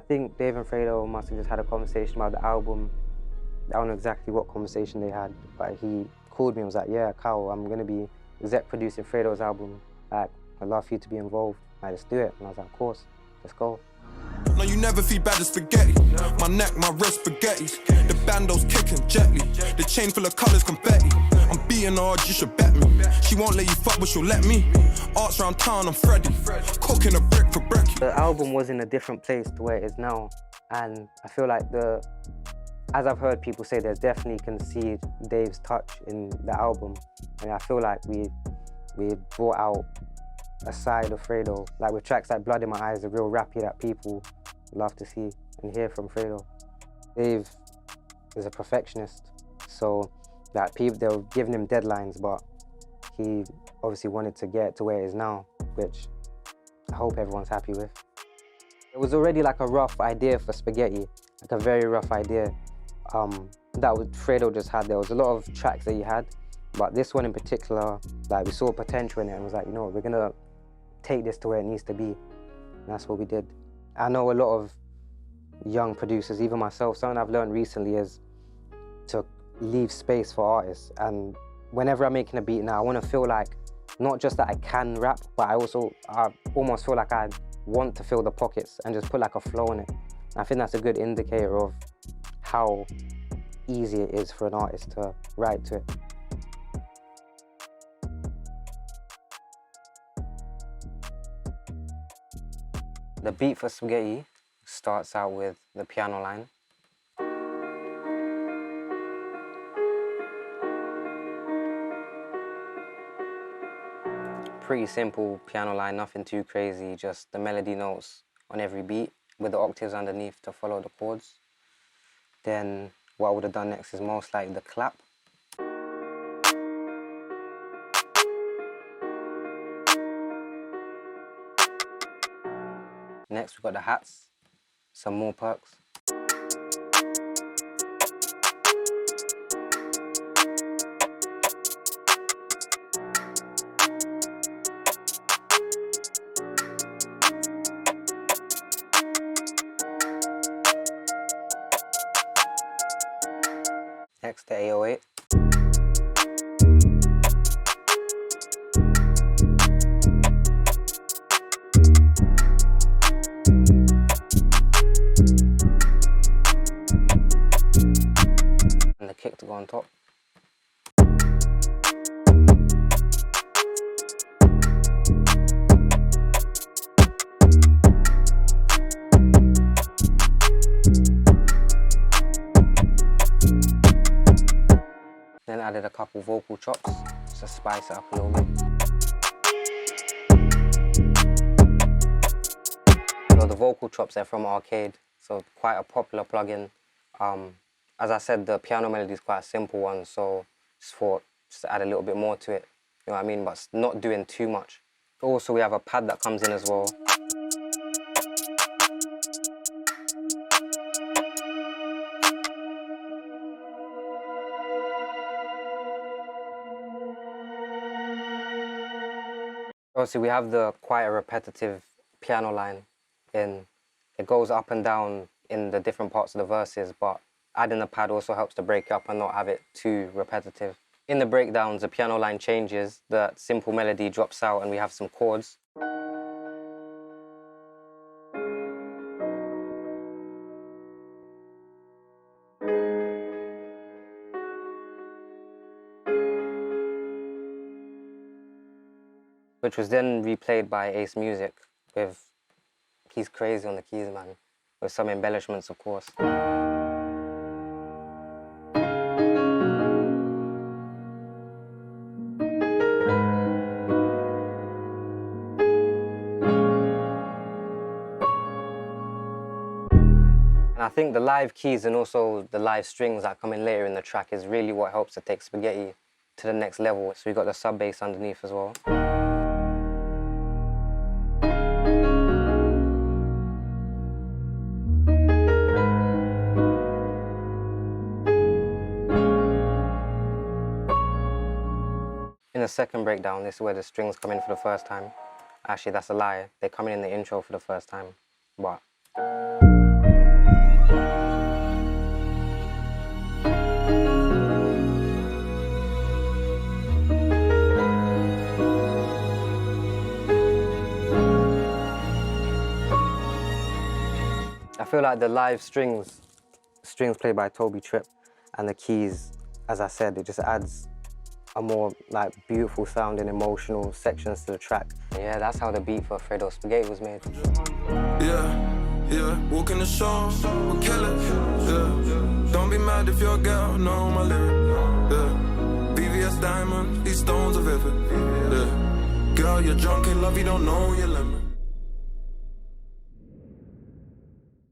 think Dave and Fredo must have just had a conversation about the album. I don't know exactly what conversation they had, but he called me and was like, yeah, Kyle, I'm gonna be exec producing Fredo's album. Like, I'd love for you to be involved. Like, let's do it. And I was like, of course, let's go. No, you never feed bad as spaghetti. My neck, my wrist, spaghettis. The bando's kicking gently. The chain full of colours, confetti. I'm beating her hard, you should bet me. She won't let you fuck, but she'll let me. Arts round town, I'm Freddie. Cooking a brick for brekkie. The album was in a different place to where it is now. And I feel like as I've heard people say, there's definitely can see Dave's touch in the album. And I feel like we brought out a side of Fredo, like with tracks like Blood in My Eyes, the real rappy that people love to see and hear from Fredo. Dave is a perfectionist, so that people, they were giving him deadlines, but he obviously wanted to get to where it is now, which I hope everyone's happy with. It was already like a rough idea for Spaghetti, like a very rough idea that Fredo just had. There was a lot of tracks that he had, but this one in particular, like we saw potential in it and was like, you know, we're gonna take this to where it needs to be. And that's what we did. I know a lot of young producers, even myself, something I've learned recently is to leave space for artists. And whenever I'm making a beat now, I want to feel like, not just that I can rap, but I almost feel like I want to fill the pockets and just put like a flow in it. And I think that's a good indicator of how easy it is for an artist to write to it. The beat for Spaghetti starts out with the piano line. Pretty simple piano line, nothing too crazy, just the melody notes on every beat with the octaves underneath to follow the chords. Then what I would have done next is most likely the clap. Next we've got the hats, some more perks. Next the 808. And the kick to go on top. Then added a couple vocal chops to spice it up a little bit. So the vocal chops are from Arcade, so quite a popular plugin. As I said, the piano melody is quite a simple one, so just thought to add a little bit more to it, you know what I mean, but not doing too much. Also, we have a pad that comes in as well. Obviously, we have quite a repetitive piano line in. It goes up and down in the different parts of the verses, but adding the pad also helps to break it up and not have it too repetitive. In the breakdowns, the piano line changes, the simple melody drops out, and we have some chords. Which was then replayed by Ace Music with, he's crazy on the keys, man, with some embellishments, of course. And I think the live keys and also the live strings that come in later in the track is really what helps to take Spaghetti to the next level. So we got the sub bass underneath as well. In the second breakdown, this is where the strings come in for the first time. Actually, that's a lie. They come in the intro for the first time. But feel like the live strings played by Toby Tripp, and the keys, as I said, it just adds a more like beautiful sounding, emotional sections to the track. Yeah, that's how the beat for Fredo Spaghetti was made. Yeah, walking the show, we'll kill it. Yeah, don't be mad if your girl know my lyric. Yeah, VVS diamond, these stones are vivid. Yeah, girl, you're drunk in love, you don't know your limit.